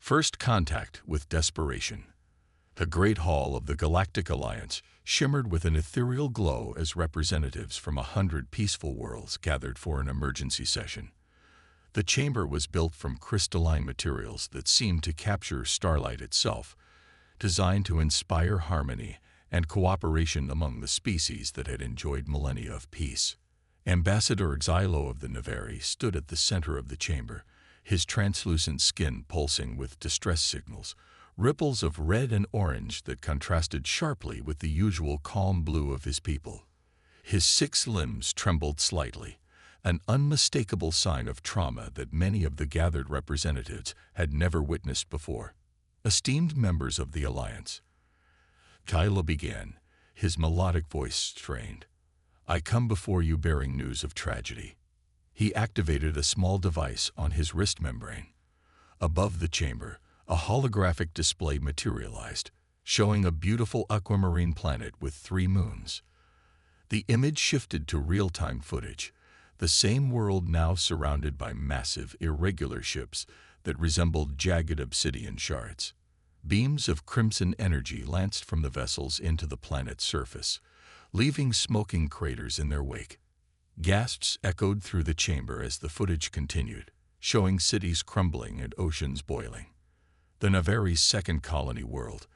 First contact with desperation. The Great Hall of the Galactic Alliance shimmered with an ethereal glow as representatives from 100 peaceful worlds gathered for an emergency session. The chamber was built from crystalline materials that seemed to capture starlight itself, designed to inspire harmony and cooperation among the species that had enjoyed millennia of peace. Ambassador Xylo of the Neveri stood at the center of the chamber, his translucent skin pulsing with distress signals, ripples of red and orange that contrasted sharply with the usual calm blue of his people. His 6 limbs trembled slightly, an unmistakable sign of trauma that many of the gathered representatives had never witnessed before. Esteemed members of the Alliance, Xylo began, his melodic voice strained. I come before you bearing news of tragedy. He activated a small device on his wrist membrane. Above the chamber, a holographic display materialized, showing a beautiful aquamarine planet with 3 moons. The image shifted to real-time footage, the same world now surrounded by massive, irregular ships that resembled jagged obsidian shards. Beams of crimson energy lanced from the vessels into the planet's surface, leaving smoking craters in their wake. Gasps echoed through the chamber as the footage continued, showing cities crumbling and oceans boiling. The Neveri's second colony world,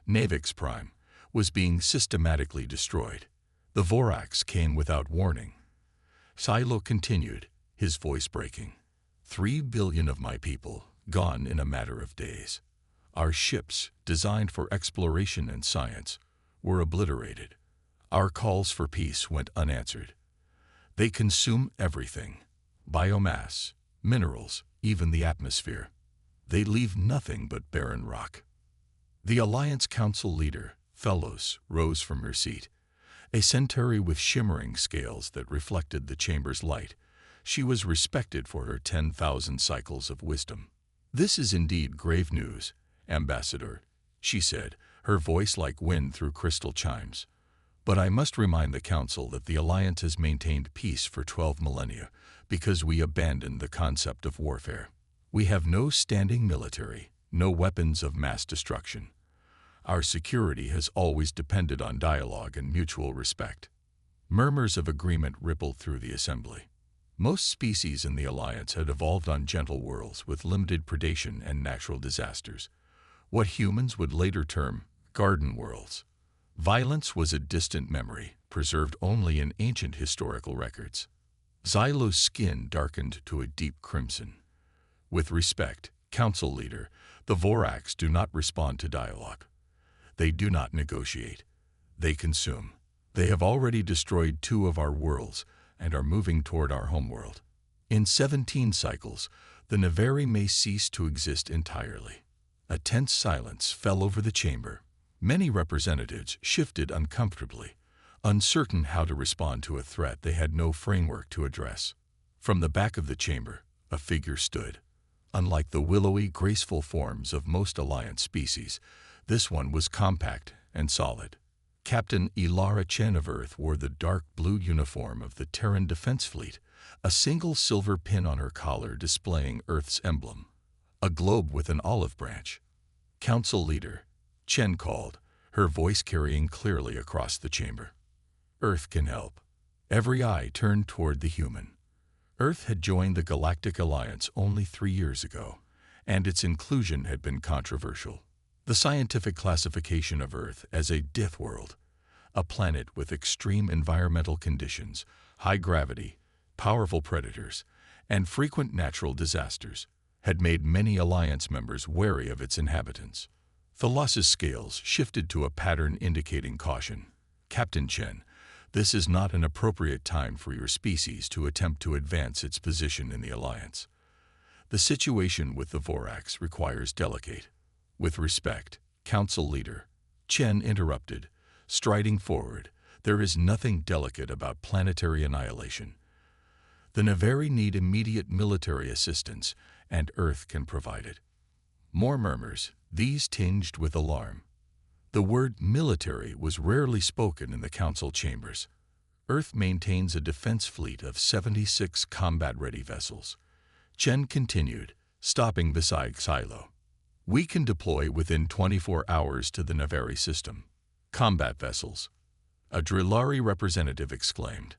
Navix Prime, was being systematically destroyed. The Vorax came without warning. Xylo continued, his voice breaking. 3 billion of my people, gone in a matter of days. Our ships, designed for exploration and science, were obliterated. Our calls for peace went unanswered. They consume everything, biomass, minerals, even the atmosphere. They leave nothing but barren rock. The Alliance Council leader, Fellows, rose from her seat. A centauri with shimmering scales that reflected the chamber's light, she was respected for her 10,000 cycles of wisdom. This is indeed grave news, Ambassador, she said, her voice like wind through crystal chimes. But I must remind the Council that the Alliance has maintained peace for 12 millennia because we abandoned the concept of warfare. We have no standing military, no weapons of mass destruction. Our security has always depended on dialogue and mutual respect. Murmurs of agreement rippled through the assembly. Most species in the Alliance had evolved on gentle worlds with limited predation and natural disasters, what humans would later term garden worlds. Violence was a distant memory, preserved only in ancient historical records. Xylo's skin darkened to a deep crimson. With respect, Council Leader, the Vorax do not respond to dialogue. They do not negotiate. They consume. They have already destroyed 2 of our worlds and are moving toward our homeworld. In 17 cycles, the Neveri may cease to exist entirely. A tense silence fell over the chamber. Many representatives shifted uncomfortably, uncertain how to respond to a threat they had no framework to address. From the back of the chamber, a figure stood. Unlike the willowy, graceful forms of most Alliance species, this one was compact and solid. Captain Ilara Chen of Earth wore the dark blue uniform of the Terran Defense Fleet, a single silver pin on her collar displaying Earth's emblem, a globe with an olive branch. Council Leader, Chen called, her voice carrying clearly across the chamber. Earth can help. Every eye turned toward the human. Earth had joined the Galactic Alliance only 3 years ago, and its inclusion had been controversial. The scientific classification of Earth as a Deathworld, a planet with extreme environmental conditions, high gravity, powerful predators, and frequent natural disasters, had made many Alliance members wary of its inhabitants. Thalas's scales shifted to a pattern indicating caution. Captain Chen, this is not an appropriate time for your species to attempt to advance its position in the Alliance. The situation with the Vorax requires delicate. With respect, Council Leader, Chen interrupted, striding forward. There is nothing delicate about planetary annihilation. The Neveri need immediate military assistance, and Earth can provide it. More murmurs, these tinged with alarm. The word military was rarely spoken in the Council chambers. Earth maintains a defense fleet of 76 combat-ready vessels. Chen continued, stopping beside Xylo. We can deploy within 24 hours to the Navari system. Combat vessels. A Drillari representative exclaimed.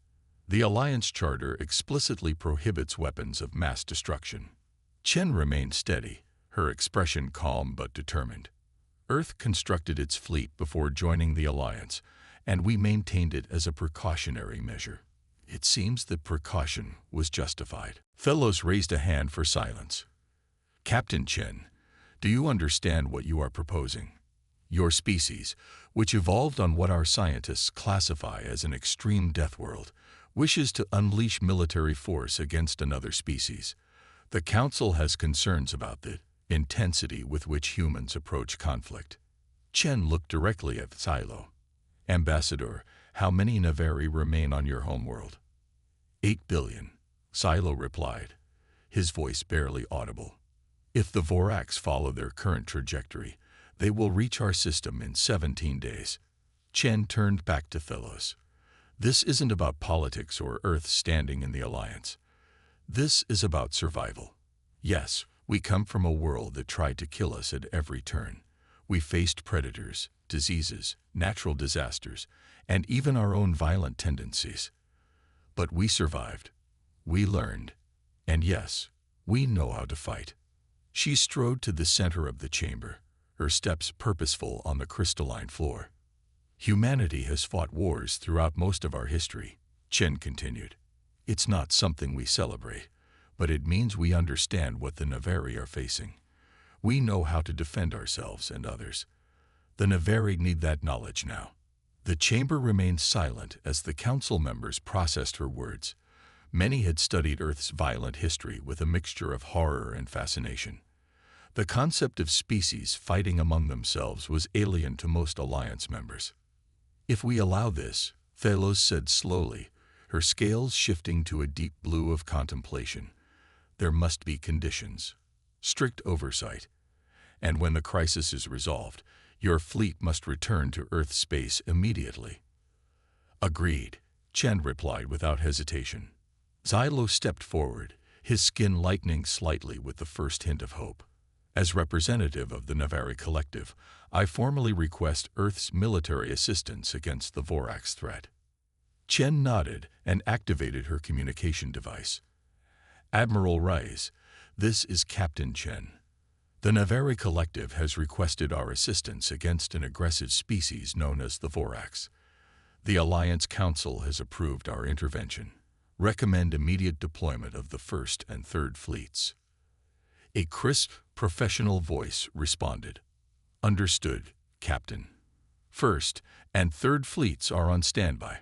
The Alliance Charter explicitly prohibits weapons of mass destruction. Chen remained steady, her expression calm but determined. Earth constructed its fleet before joining the Alliance, and we maintained it as a precautionary measure. It seems that precaution was justified. Thelos raised a hand for silence. Captain Chen, do you understand what you are proposing? Your species, which evolved on what our scientists classify as an extreme death world, wishes to unleash military force against another species. The Council has concerns about the intensity with which humans approach conflict. Chen looked directly at Silo. Ambassador, how many Navari remain on your homeworld? 8 billion, Silo replied, his voice barely audible. If the Vorax follow their current trajectory, they will reach our system in 17 days. Chen turned back to Thelos. This isn't about politics or Earth standing in the Alliance. This is about survival. Yes, we come from a world that tried to kill us at every turn. We faced predators, diseases, natural disasters, and even our own violent tendencies. But we survived. We learned. And yes, we know how to fight. She strode to the center of the chamber, her steps purposeful on the crystalline floor. Humanity has fought wars throughout most of our history, Chen continued. It's not something we celebrate, but it means we understand what the Navari are facing. We know how to defend ourselves and others. The Navari need that knowledge now. The chamber remained silent as the council members processed her words. Many had studied Earth's violent history with a mixture of horror and fascination. The concept of species fighting among themselves was alien to most Alliance members. If we allow this, Thelos said slowly, her scales shifting to a deep blue of contemplation, there must be conditions, strict oversight, and when the crisis is resolved, your fleet must return to Earth space immediately. Agreed, Chen replied without hesitation. Xylo stepped forward, his skin lightening slightly with the first hint of hope. As representative of the Navari Collective, I formally request Earth's military assistance against the Vorax threat. Chen nodded and activated her communication device. Admiral Rice, this is Captain Chen. The Navari Collective has requested our assistance against an aggressive species known as the Vorax. The Alliance Council has approved our intervention. Recommend immediate deployment of the 1st and 3rd Fleets. A crisp, professional voice responded. Understood, Captain. 1st and 3rd Fleets are on standby.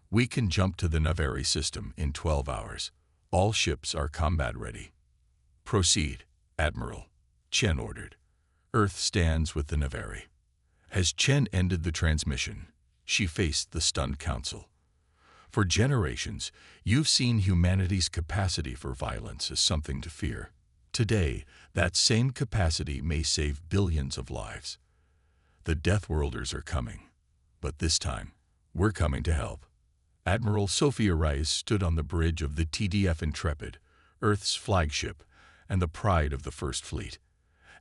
We can jump to the Navari system in 12 hours. All ships are combat ready. Proceed, Admiral, Chen ordered. Earth stands with the Navari. As Chen ended the transmission, she faced the stunned council. For generations, you've seen humanity's capacity for violence as something to fear. Today, that same capacity may save billions of lives. The Deathworlders are coming, but this time, we're coming to help. Admiral Sophia Rice stood on the bridge of the TDF Intrepid, Earth's flagship, and the pride of the First Fleet.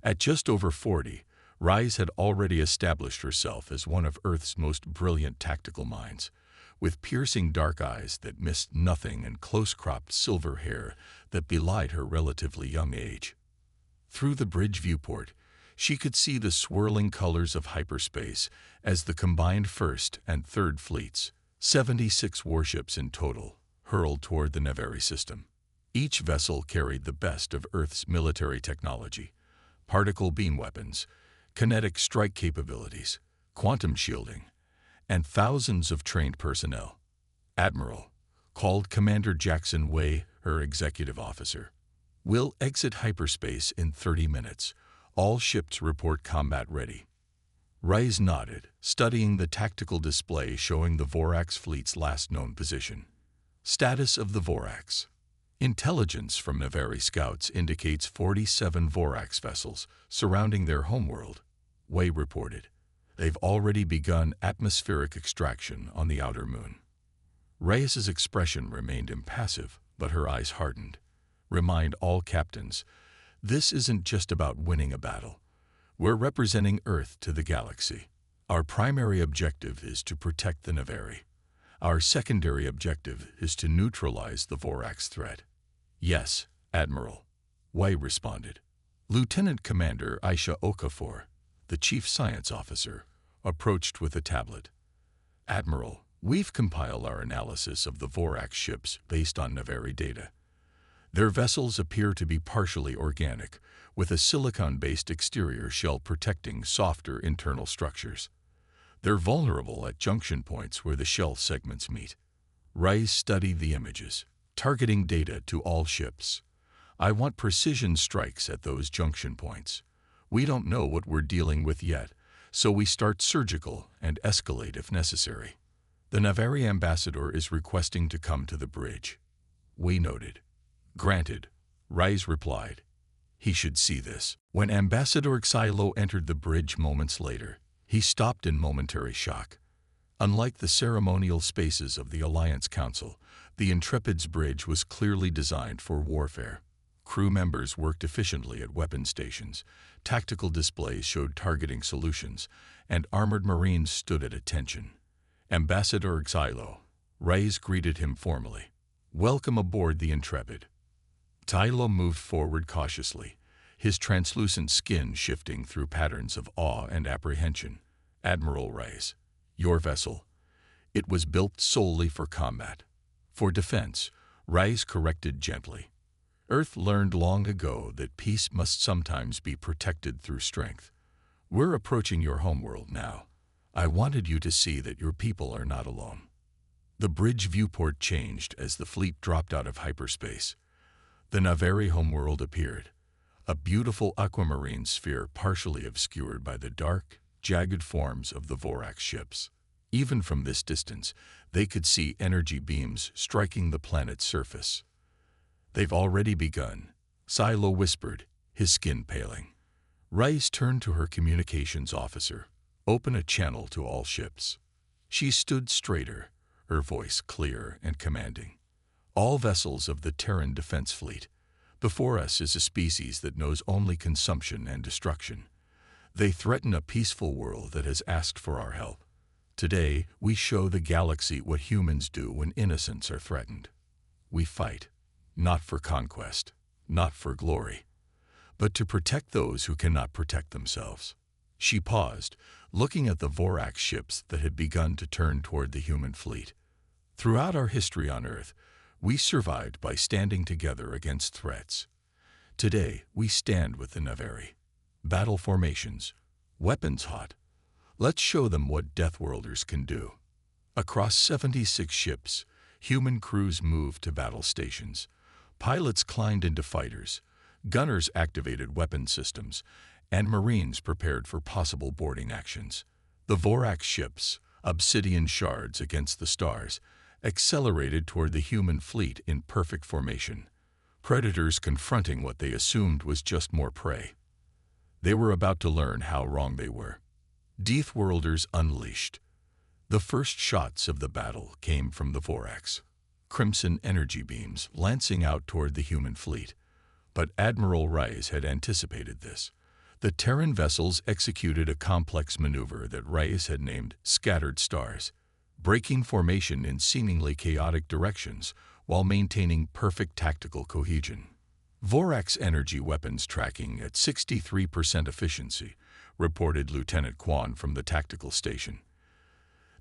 At just over 40, Rice had already established herself as one of Earth's most brilliant tactical minds, with piercing dark eyes that missed nothing and close-cropped silver hair that belied her relatively young age. Through the bridge viewport, she could see the swirling colors of hyperspace as the combined 1st and 3rd Fleets, 76 warships in total, hurled toward the Navari system. Each vessel carried the best of Earth's military technology, particle beam weapons, kinetic strike capabilities, quantum shielding, and thousands of trained personnel. Admiral, called Commander Jackson Wei, her executive officer. We'll exit hyperspace in 30 minutes. All ships report combat ready. Rice nodded, studying the tactical display showing the Vorax fleet's last known position. Status of the Vorax. Intelligence from Navari scouts indicates 47 Vorax vessels surrounding their homeworld, Wei reported. They've already begun atmospheric extraction on the outer moon. Reyes's expression remained impassive, but her eyes hardened. Remind all captains, this isn't just about winning a battle. We're representing Earth to the galaxy. Our primary objective is to protect the Navari. Our secondary objective is to neutralize the Vorax threat. Yes, Admiral, Wei responded. Lieutenant Commander Aisha Okafor, the Chief Science Officer, approached with a tablet. Admiral, we've compiled our analysis of the Vorax ships based on Navari data. Their vessels appear to be partially organic, with a silicon-based exterior shell protecting softer internal structures. They're vulnerable at junction points where the shell segments meet. Rice studied the images, targeting data to all ships. I want precision strikes at those junction points. We don't know what we're dealing with yet, so we start surgical and escalate if necessary. The Navari ambassador is requesting to come to the bridge. We noted. Granted, Rice replied. He should see this. When Ambassador Xylo entered the bridge moments later, he stopped in momentary shock. Unlike the ceremonial spaces of the Alliance Council, the Intrepid's bridge was clearly designed for warfare. Crew members worked efficiently at weapon stations, tactical displays showed targeting solutions, and armored marines stood at attention. Ambassador Xylo, Rice greeted him formally. Welcome aboard the Intrepid. Xylo moved forward cautiously, his translucent skin shifting through patterns of awe and apprehension. Admiral Rice, your vessel. It was built solely for combat. For defense, Rice corrected gently. Earth learned long ago that peace must sometimes be protected through strength. We're approaching your homeworld now. I wanted you to see that your people are not alone. The bridge viewport changed as the fleet dropped out of hyperspace. The Navari homeworld appeared, a beautiful aquamarine sphere partially obscured by the dark, jagged forms of the Vorax ships. Even from this distance, they could see energy beams striking the planet's surface. They've already begun, Xylo whispered, his skin paling. Rice turned to her communications officer. Open a channel to all ships. She stood straighter, her voice clear and commanding. All vessels of the Terran Defense Fleet. Before us is a species that knows only consumption and destruction. They threaten a peaceful world that has asked for our help. Today, we show the galaxy what humans do when innocents are threatened. We fight, not for conquest, not for glory, but to protect those who cannot protect themselves. She paused, looking at the Vorax ships that had begun to turn toward the human fleet. Throughout our history on Earth, we survived by standing together against threats. Today, we stand with the Navari. Battle formations, weapons hot. Let's show them what Deathworlders can do. Across 76 ships, human crews moved to battle stations. Pilots climbed into fighters, gunners activated weapon systems, and Marines prepared for possible boarding actions. The Vorax ships, obsidian shards against the stars, accelerated toward the human fleet in perfect formation, predators confronting what they assumed was just more prey. They were about to learn how wrong they were. Deathworlders unleashed. The first shots of the battle came from the Vorax, crimson energy beams lancing out toward the human fleet. But Admiral Rice had anticipated this. The Terran vessels executed a complex maneuver that Rice had named Scattered Stars, breaking formation in seemingly chaotic directions while maintaining perfect tactical cohesion. Vorax energy weapons tracking at 63% efficiency, reported Lieutenant Quan from the tactical station.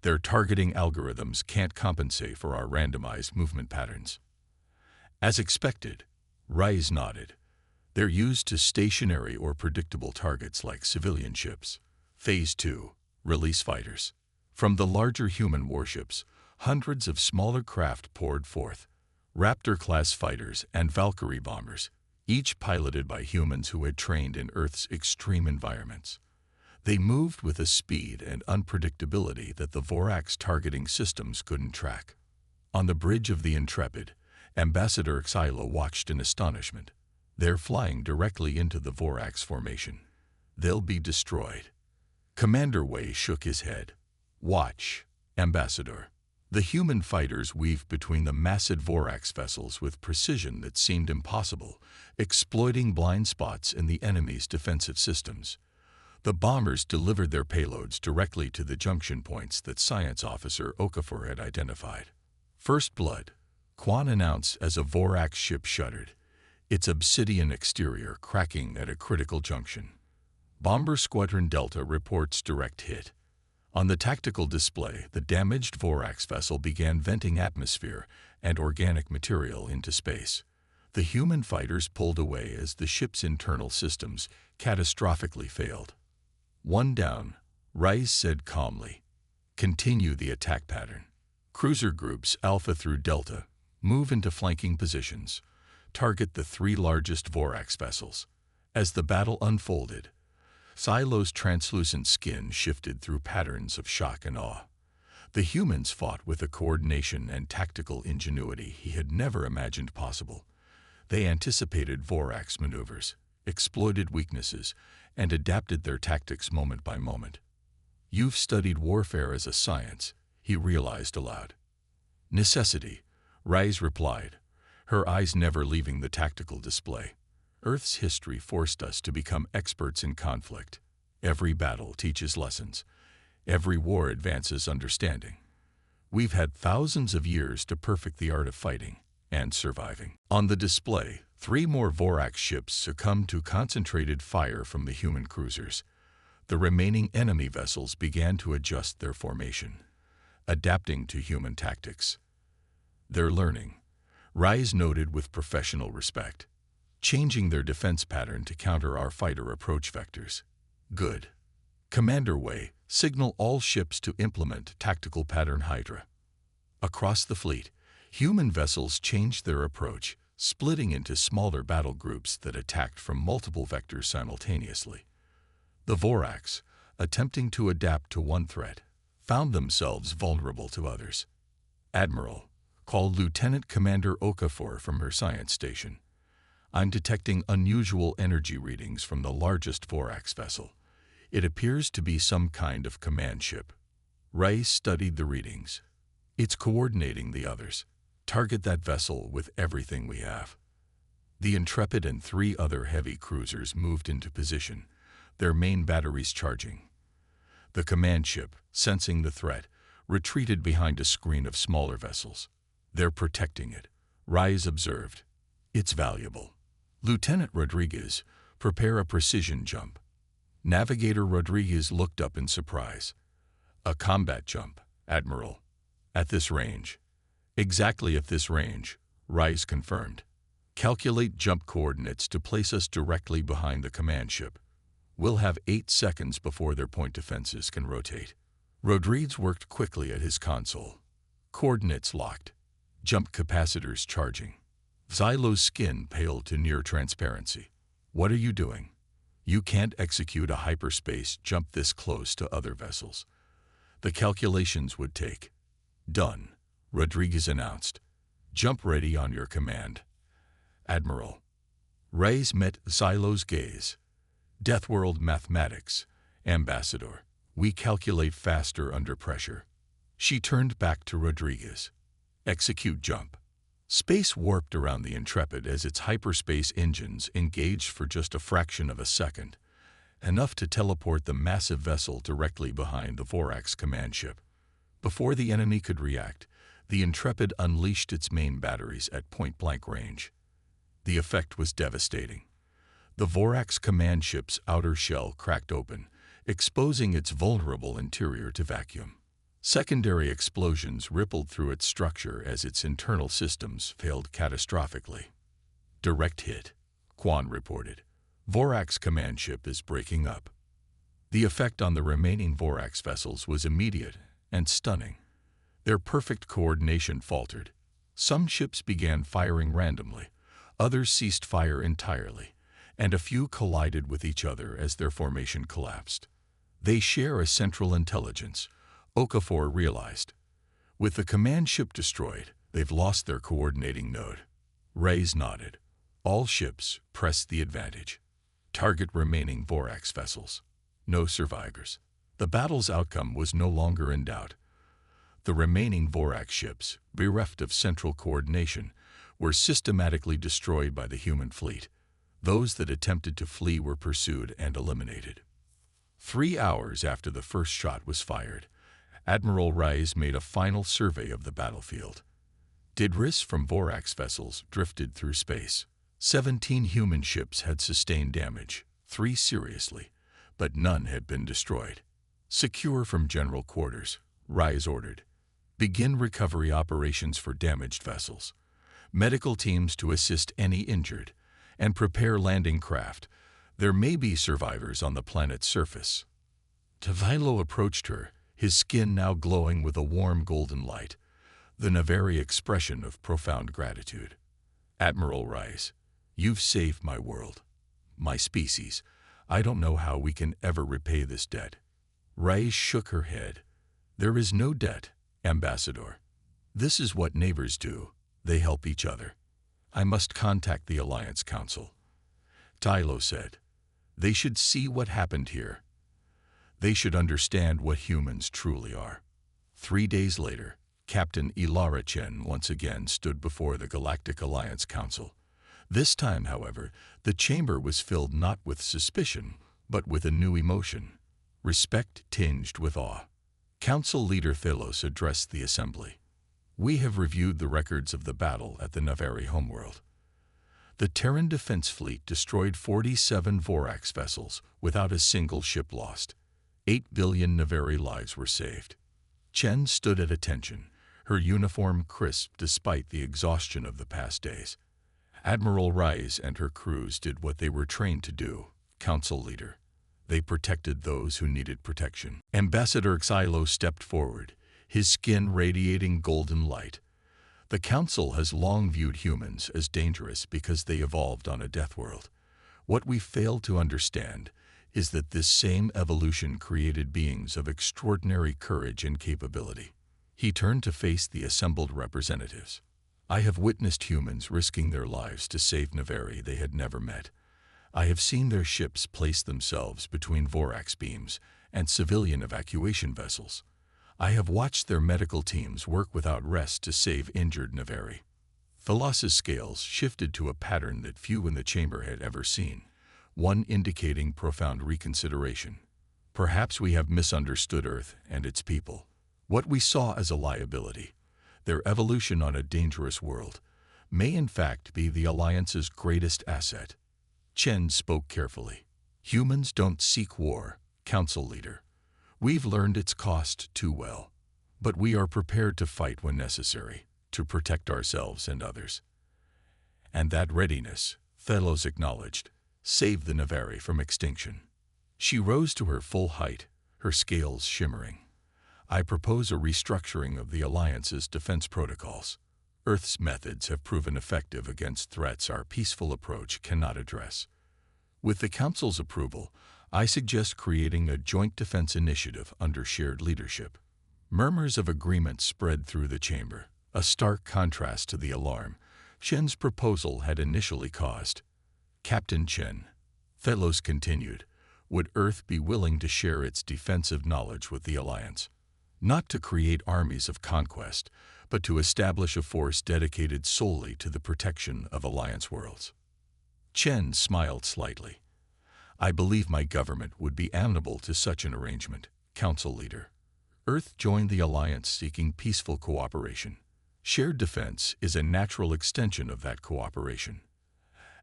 Their targeting algorithms can't compensate for our randomized movement patterns. As expected, Rice nodded. They're used to stationary or predictable targets like civilian ships. Phase 2, release fighters. From the larger human warships, hundreds of smaller craft poured forth. Raptor-class fighters and Valkyrie bombers, each piloted by humans who had trained in Earth's extreme environments. They moved with a speed and unpredictability that the Vorax targeting systems couldn't track. On the bridge of the Intrepid, Ambassador Xylo watched in astonishment. They're flying directly into the Vorax formation. They'll be destroyed. Commander Wei shook his head. Watch, Ambassador. The human fighters weaved between the massive Vorax vessels with precision that seemed impossible, exploiting blind spots in the enemy's defensive systems. The bombers delivered their payloads directly to the junction points that Science Officer Okafor had identified. First blood, Quan announced as a Vorax ship shuddered, its obsidian exterior cracking at a critical junction. Bomber Squadron Delta reports direct hit. On the tactical display, the damaged Vorax vessel began venting atmosphere and organic material into space. The human fighters pulled away as the ship's internal systems catastrophically failed. One down, Rice said calmly. Continue the attack pattern. Cruiser groups Alpha through Delta move into flanking positions. Target the 3 largest Vorax vessels. As the battle unfolded, Silo's translucent skin shifted through patterns of shock and awe. The humans fought with a coordination and tactical ingenuity he had never imagined possible. They anticipated Vorax maneuvers, exploited weaknesses, and adapted their tactics moment by moment. You've studied warfare as a science, he realized aloud. Necessity, Rise replied, her eyes never leaving the tactical display. Earth's history forced us to become experts in conflict. Every battle teaches lessons. Every war advances understanding. We've had thousands of years to perfect the art of fighting and surviving. On the display, 3 more Vorax ships succumbed to concentrated fire from the human cruisers. The remaining enemy vessels began to adjust their formation, adapting to human tactics. They're learning, Rise noted with professional respect, changing their defense pattern to counter our fighter approach vectors. Good. Commander Wei, signal all ships to implement tactical pattern Hydra. Across the fleet, human vessels changed their approach, splitting into smaller battle groups that attacked from multiple vectors simultaneously. The Vorax, attempting to adapt to one threat, found themselves vulnerable to others. Admiral, called Lieutenant Commander Okafor from her science station. I'm detecting unusual energy readings from the largest Vorax vessel. It appears to be some kind of command ship. Rice studied the readings. It's coordinating the others. Target that vessel with everything we have. The Intrepid and 3 other heavy cruisers moved into position, their main batteries charging. The command ship, sensing the threat, retreated behind a screen of smaller vessels. They're protecting it, Rise observed. It's valuable. Lieutenant Rodriguez, prepare a precision jump. Navigator Rodriguez looked up in surprise. A combat jump, Admiral. At this range. Exactly at this range, Rise confirmed. Calculate jump coordinates to place us directly behind the command ship. We'll have 8 seconds before their point defenses can rotate. Rodriguez worked quickly at his console. Coordinates locked. Jump capacitors charging. Xylo's skin paled to near transparency. What are you doing? You can't execute a hyperspace jump this close to other vessels. The calculations would take. Done, Rodriguez announced. Jump ready on your command. Admiral. Reyes met Xylo's gaze. Deathworld mathematics, Ambassador. We calculate faster under pressure. She turned back to Rodriguez. Execute jump. Space warped around the Intrepid as its hyperspace engines engaged for just a fraction of a second, enough to teleport the massive vessel directly behind the Vorax command ship. Before the enemy could react, the Intrepid unleashed its main batteries at point-blank range. The effect was devastating. The Vorax command ship's outer shell cracked open, exposing its vulnerable interior to vacuum. Secondary explosions rippled through its structure as its internal systems failed catastrophically. Direct hit, Quan reported. Vorax command ship is breaking up. The effect on the remaining Vorax vessels was immediate and stunning. Their perfect coordination faltered. Some ships began firing randomly, others ceased fire entirely, and a few collided with each other as their formation collapsed. They share a central intelligence, Okafor realized. With the command ship destroyed, they've lost their coordinating node. Reyes nodded. All ships pressed the advantage. Target remaining Vorax vessels. No survivors. The battle's outcome was no longer in doubt. The remaining Vorax ships, bereft of central coordination, were systematically destroyed by the human fleet. Those that attempted to flee were pursued and eliminated. 3 hours after the first shot was fired, Admiral Rice made a final survey of the battlefield. Debris from Vorax vessels drifted through space. 17 human ships had sustained damage, 3 seriously, but none had been destroyed. Secure from general quarters, Rice ordered. Begin recovery operations for damaged vessels. Medical teams to assist any injured, and prepare landing craft. There may be survivors on the planet's surface. Tavilo approached her, his skin now glowing with a warm golden light, the Navari expression of profound gratitude. Admiral Rice, you've saved my world, my species. I don't know how we can ever repay this debt. Rice shook her head. There is no debt, Ambassador. This is what neighbors do. They help each other. I must contact the Alliance Council. Tylo said. They should see what happened here. They should understand what humans truly are. 3 days later, Captain Ilara Chen once again stood before the Galactic Alliance Council. This time, however, the chamber was filled not with suspicion, but with a new emotion, respect tinged with awe. Council leader Thelos addressed the assembly. We have reviewed the records of the battle at the Navari homeworld. The Terran Defense Fleet destroyed 47 Vorax vessels without a single ship lost. 8 billion Navari lives were saved. Chen stood at attention, her uniform crisp despite the exhaustion of the past days. Admiral Rice and her crews did what they were trained to do, Council leader. They protected those who needed protection. Ambassador Xylo stepped forward, his skin radiating golden light. The Council has long viewed humans as dangerous because they evolved on a death world. What we fail to understand is that this same evolution created beings of extraordinary courage and capability. He turned to face the assembled representatives. I have witnessed humans risking their lives to save Navari they had never met. I have seen their ships place themselves between Vorax beams and civilian evacuation vessels. I have watched their medical teams work without rest to save injured Navari. Thalas's scales shifted to a pattern that few in the chamber had ever seen, one indicating profound reconsideration. Perhaps we have misunderstood Earth and its people. What we saw as a liability, their evolution on a dangerous world, may in fact be the Alliance's greatest asset. Chen spoke carefully. Humans don't seek war, Council leader. We've learned its cost too well. But we are prepared to fight when necessary, to protect ourselves and others. And that readiness, Thelos acknowledged, saved the Navari from extinction. She rose to her full height, her scales shimmering. I propose a restructuring of the Alliance's defense protocols. Earth's methods have proven effective against threats our peaceful approach cannot address. With the Council's approval, I suggest creating a joint defense initiative under shared leadership. Murmurs of agreement spread through the chamber, a stark contrast to the alarm Chen's proposal had initially caused. Captain Chen, Thelos continued, would Earth be willing to share its defensive knowledge with the Alliance? Not to create armies of conquest, but to establish a force dedicated solely to the protection of Alliance worlds. Chen smiled slightly. I believe my government would be amenable to such an arrangement, Council leader. Earth joined the Alliance seeking peaceful cooperation. Shared defense is a natural extension of that cooperation.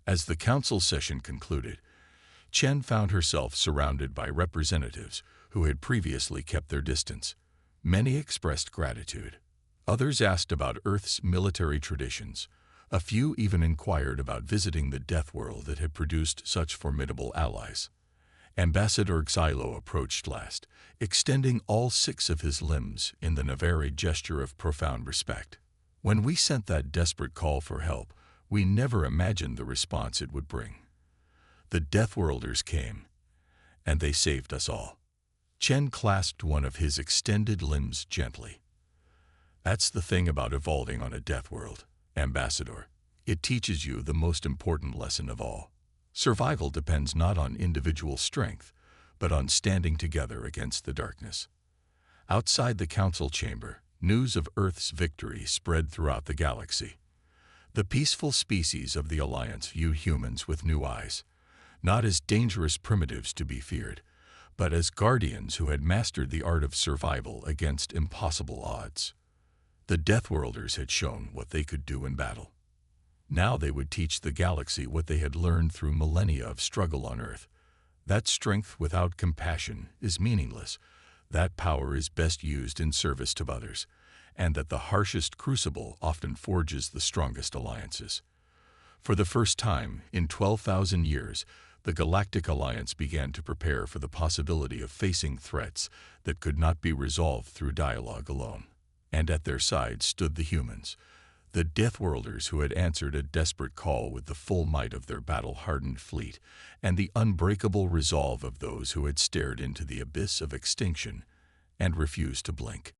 As the Council session concluded, Chen found herself surrounded by representatives who had previously kept their distance. Many expressed gratitude. Others asked about Earth's military traditions. A few even inquired about visiting the death world that had produced such formidable allies. Ambassador Xylo approached last, extending all 6 of his limbs in the Navari gesture of profound respect. When we sent that desperate call for help, we never imagined the response it would bring. The Deathworlders came, and they saved us all. Chen clasped one of his extended limbs gently. That's the thing about evolving on a death world, Ambassador. It teaches you the most important lesson of all. Survival depends not on individual strength, but on standing together against the darkness. Outside the Council chamber, news of Earth's victory spread throughout the galaxy. The peaceful species of the Alliance viewed humans with new eyes, not as dangerous primitives to be feared, but as guardians who had mastered the art of survival against impossible odds. The Deathworlders had shown what they could do in battle. Now they would teach the galaxy what they had learned through millennia of struggle on Earth. That strength without compassion is meaningless, that power is best used in service to others, and that the harshest crucible often forges the strongest alliances. For the first time in 12,000 years, the Galactic Alliance began to prepare for the possibility of facing threats that could not be resolved through dialogue alone. And at their side stood the humans, the Deathworlders who had answered a desperate call with the full might of their battle-hardened fleet and the unbreakable resolve of those who had stared into the abyss of extinction and refused to blink.